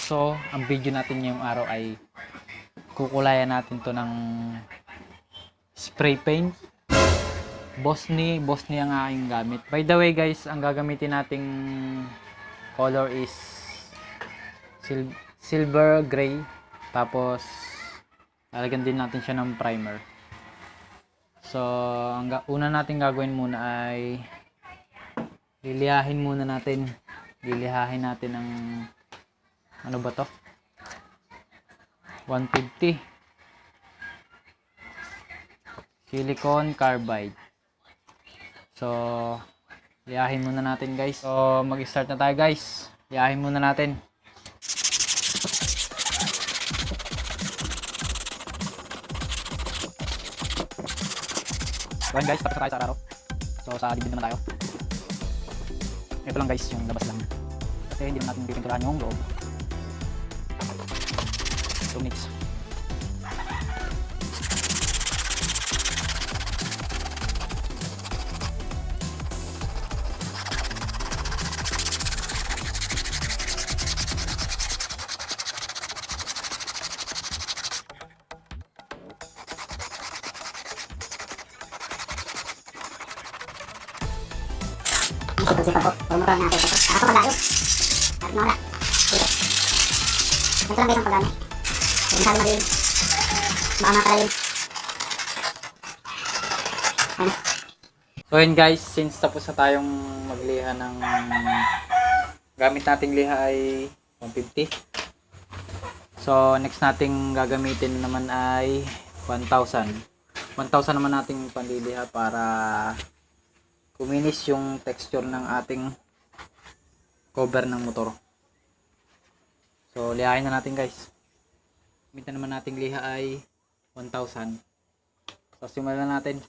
So, ang video natin ngayong araw ay kukulayan natin to ng spray paint. Boss ni ang aking gamit. By the way guys, ang gagamitin nating color is silver gray. Tapos, lalagyan din natin siya ng primer. So, ang una natin gagawin muna ay lilihahin natin ng ano ba to? 150 silicone carbide. So, lihahin muna natin guys. So, mag-start na tayo guys. Lihahin muna natin. So, guys, tapos na tayo sa araro. So, sa dibdib naman tayo. Ito lang guys, yung labas lang. Kasi hindi natin pipinturahan yung loob. 2 minutes. Pumutuan natin ito. Ako malayo. At mawala. Ito lang guys ang paggamit. Kung saan magiging baka makalalim. So yun guys, since tapos na tayong magliha ng gamit nating liha ay 150. So next nating gagamitin naman ay 1,000 naman nating panliliha para kuminis yung texture ng ating cover ng motor. So lihain na natin guys. Gamitin naman nating liha ay 1,000. So simulan natin.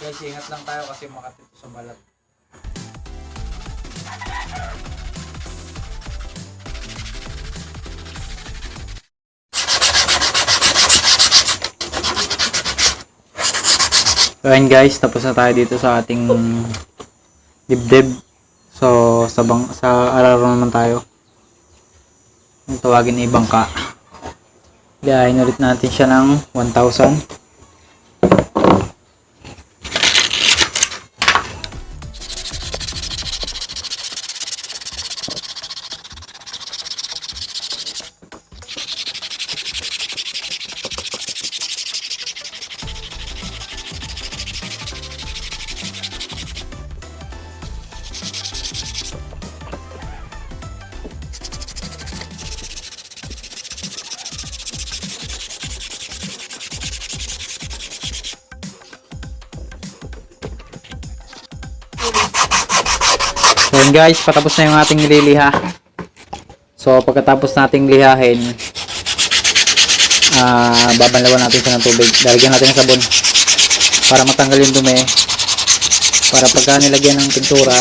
Guys, ingat lang tayo kasi makatito sa balat. So ayun guys, tapos na tayo dito sa ating dibdib. So sa araro naman tayo. Ang tawagin ay bangka. Gayahin ulit natin siya ng 1,000. So yun guys, patapos na yung ating nililiha. So pagkatapos nating lihahin, babanlawan natin siya ng tubig. Lalagyan natin ng sabon para matanggal yung dumi. Para pagka nilagyan ng pintura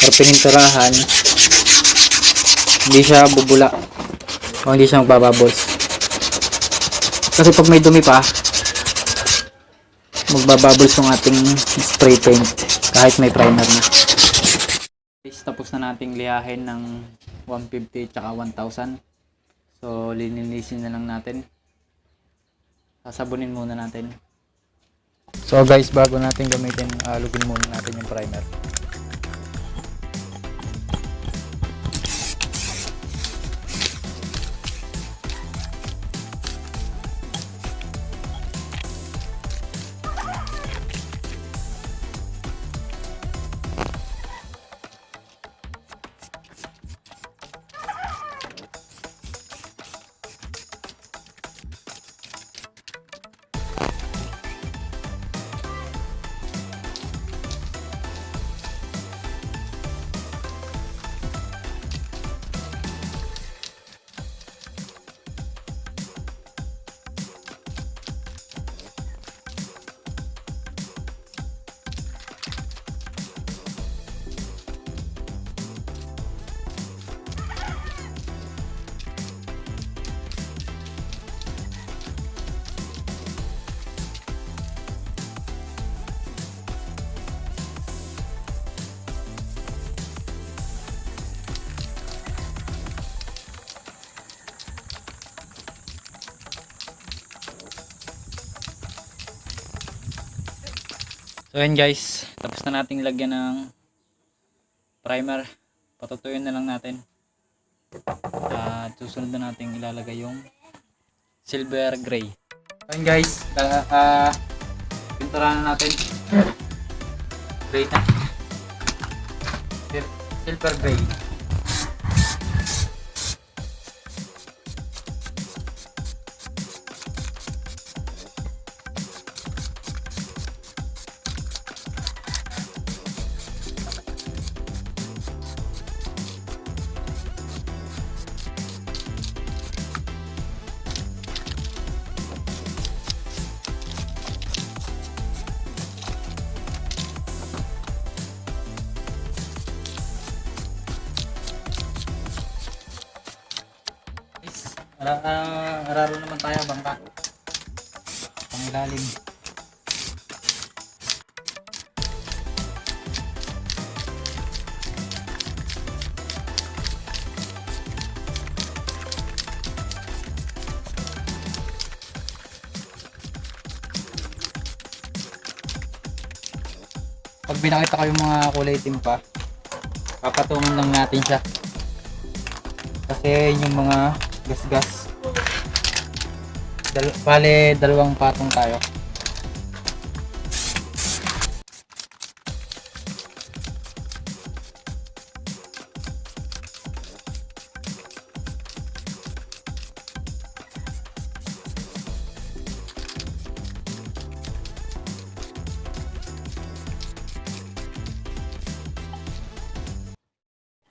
or pininturahan, hindi siya bubula o hindi siya magbabubbles. Kasi pag may dumi pa, magbabubbles yung ating spray paint kahit may primer na. Tapos na nating lihahin ng 150 tsaka 1,000. So lininisin na lang natin. Sasabunin muna natin. So guys, bago natin gamitin, lugin muna natin yung primer. So yun guys, tapos na nating lagyan ng primer. Patutuyuin na lang natin. At susunod na nating ilalagay yung silver gray. So yun guys, pinturahan na natin. Gray na. Silver gray. Araro naman tayo, bangka. Pangilalim. Pag binakita ko yung mga kulay itim pa, papatungan lang natin siya. Kasi yung mga gas-gas. Bale, dalawang patong tayo.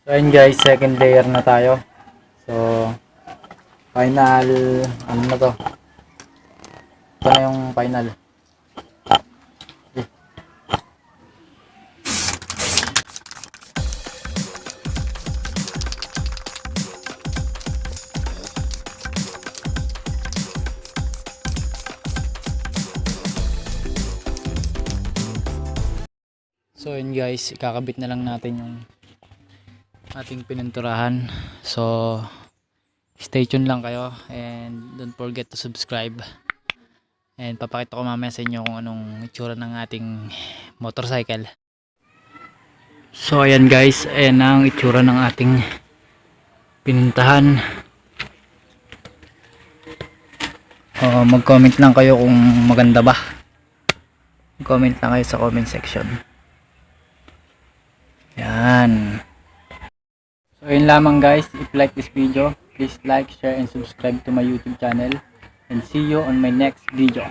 So yun guys, second layer na tayo. So final, ano na to? Ito na yung final. Okay. So yun guys, ikakabit na lang natin yung ating pininturahan. So stay tuned lang kayo and don't forget to subscribe. And papakita ko mamaya sa inyo kung anong itsura ng ating motorcycle. So ayan guys, ayan ang itsura ng ating pinintahan. Mag-comment lang kayo kung maganda ba. Comment lang kayo sa comment section. Yan. So yun lamang guys, if you like this video, please like, share and subscribe to my YouTube channel. And see you on my next video.